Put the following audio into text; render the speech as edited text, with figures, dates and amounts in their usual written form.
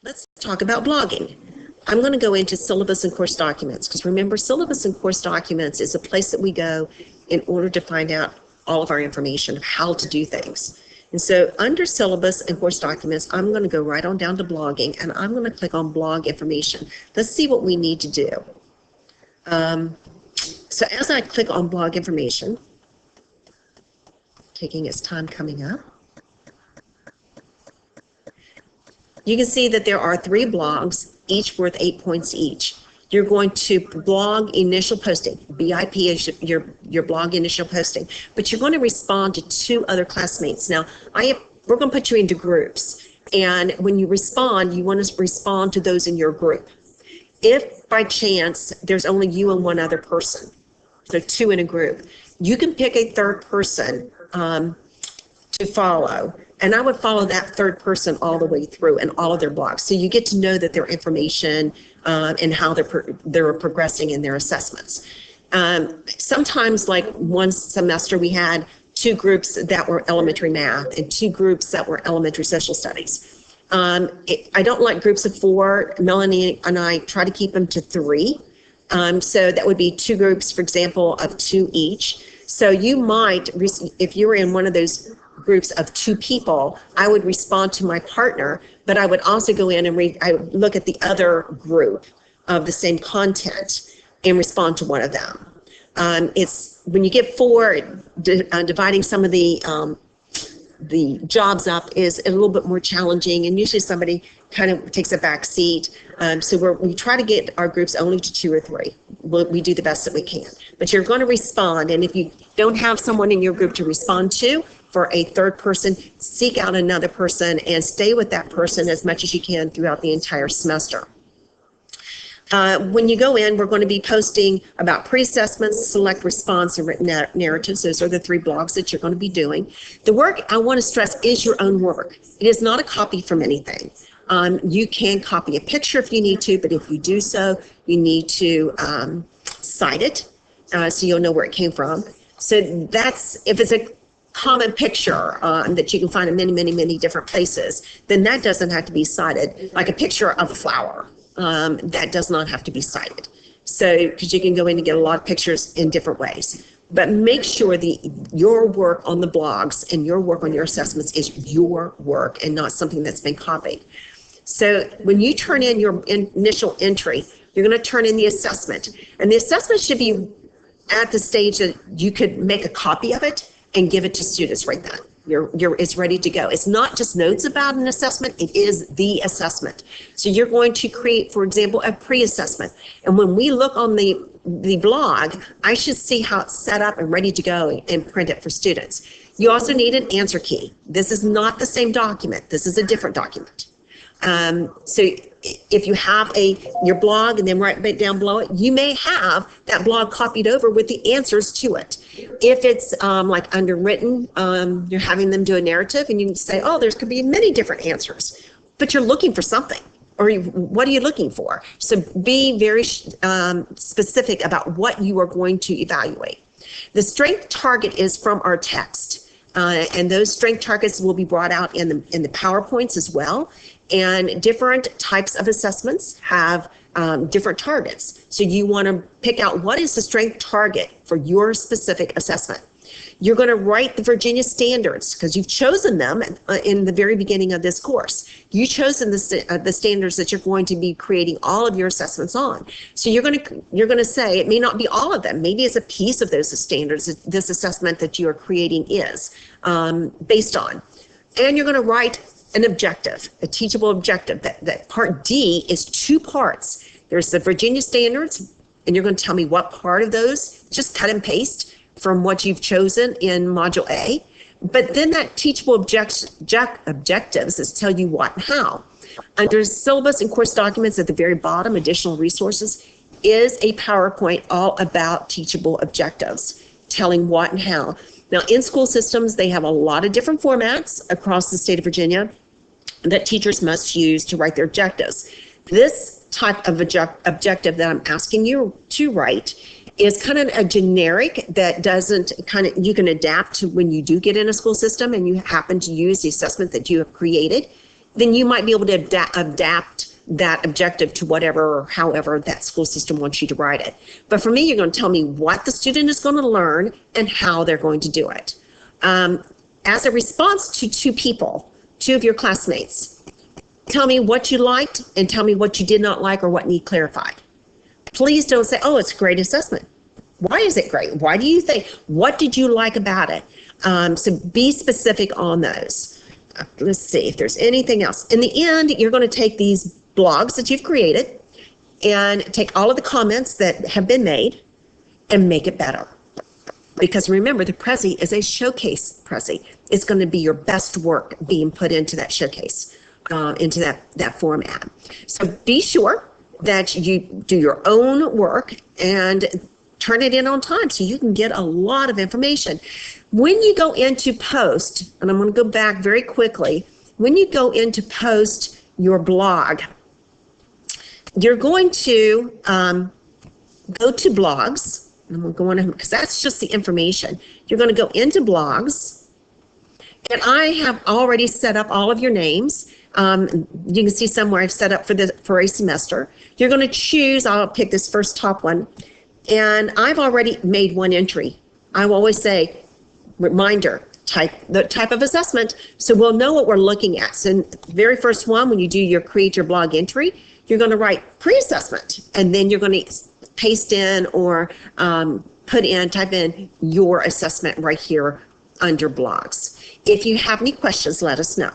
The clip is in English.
Let's talk about blogging. I'm going to go into syllabus and course documents, because remember, syllabus and course documents is a place that we go in order to find out all of our information of how to do things. And so under syllabus and course documents, I'm going to go right on down to blogging, and I'm going to click on blog information. Let's see what we need to do. So as I click on blog information, taking its time coming up, you can see that there are 3 blogs, each worth 8 points each. You're going to blog initial posting. BIP is your blog initial posting. But you're going to respond to 2 other classmates. Now, we're going to put you into groups. And when you respond, you want to respond to those in your group. If by chance there's only you and one other person, so 2 in a group, you can pick a third person to follow. And I would follow that third person all the way through in all of their blogs. So you get to know that their information and how they're progressing in their assessments. Sometimes, like one semester, we had 2 groups that were elementary math and 2 groups that were elementary social studies. I don't like groups of 4. Melanie and I try to keep them to 3. So that would be 2 groups, for example, of 2 each. So you might, if you were in one of those groups of 2 people, I would respond to my partner, but I would also go in and I would look at the other group of the same content and respond to one of them. It's when you get 4, dividing some of the jobs up is a little bit more challenging, and usually somebody kind of takes a back seat. So we try to get our groups only to 2 or 3. We do the best that we can. But you're going to respond, and if you don't have someone in your group to respond to for a third person, seek out another person and stay with that person as much as you can throughout the entire semester. When you go in, we're going to be posting about pre-assessments, select response, and written narratives. Those are the 3 blogs that you're going to be doing. The work, I want to stress, is your own work. It is not a copy from anything. You can copy a picture if you need to, but if you do so, you need to cite it so you'll know where it came from. So that's, if it's a common picture that you can find in many, many, many different places, then that doesn't have to be cited. Like a picture of a flower, that does not have to be cited. So, because you can go in and get a lot of pictures in different ways. But make sure your work on the blogs and your work on your assessments is your work and not something that's been copied. So when you turn in your initial entry, you're going to turn in the assessment. And the assessment should be at the stage that you could make a copy of it and give it to students right then. It's ready to go. It's not just notes about an assessment, it is the assessment. So you're going to create, for example, a pre-assessment. And when we look on the blog, I should see how it's set up and ready to go and print it for students. You also need an answer key. This is not the same document. This is a different document. So if you have your blog and then right down below it, you may have that blog copied over with the answers to it. If it's like underwritten, you're having them do a narrative, and you can say, oh, there could be many different answers, but you're looking for something. Or what are you looking for? So be very specific about what you are going to evaluate. The strength target is from our text, and those strength targets will be brought out in the PowerPoints as well. And different types of assessments have different targets. So you want to pick out what is the strength target for your specific assessment. You're going to write the Virginia standards because you've chosen them in the very beginning of this course. You've chosen the standards that you're going to be creating all of your assessments on. So you're going to say, it may not be all of them. Maybe it's a piece of those standards that this assessment that you are creating is based on. And you're going to write an objective, a teachable objective. That part D is 2 parts. There's the Virginia standards, and you're going to tell me what part of those. Just cut and paste from what you've chosen in Module A. But then that teachable objectives is tell you what and how. Under syllabus and course documents at the very bottom, additional resources, is a PowerPoint all about teachable objectives, telling what and how. Now, in school systems, they have a lot of different formats across the state of Virginia that teachers must use to write their objectives. This type of objective that I'm asking you to write is kind of a generic that doesn't you can adapt to when you do get in a school system and you happen to use the assessment that you have created. then you might be able to adapt that objective to whatever or however that school system wants you to write it. But for me, you're going to tell me what the student is going to learn and how they're going to do it. As a response to two of your classmates, tell me what you liked and tell me what you did not like or what need clarified. Please don't say, oh, it's a great assessment. Why is it great? Why do you think? What did you like about it? So be specific on those. Let's see if there's anything else. In the end, you're going to take these blogs that you've created and take all of the comments that have been made and make it better. Because remember, the Prezi is a showcase Prezi. It's going to be your best work being put into that showcase, into that format. So be sure that you do your own work and turn it in on time so you can get a lot of information. When you go into post, and I'm going to go back very quickly, when you go into post your blog, you're going to go to blogs, and I'm going to go on because that's just the information. You're going to go into blogs, and I have already set up all of your names. You can see somewhere I've set up for a semester. You're going to choose, I'll pick this first top one, and I've already made one entry. I will always say, reminder, the type of assessment, so we'll know what we're looking at. So the very first one, when you do your create your blog entry, you're going to write pre-assessment, and then you're going to paste in or type in your assessment right here under blogs. If you have any questions, let us know.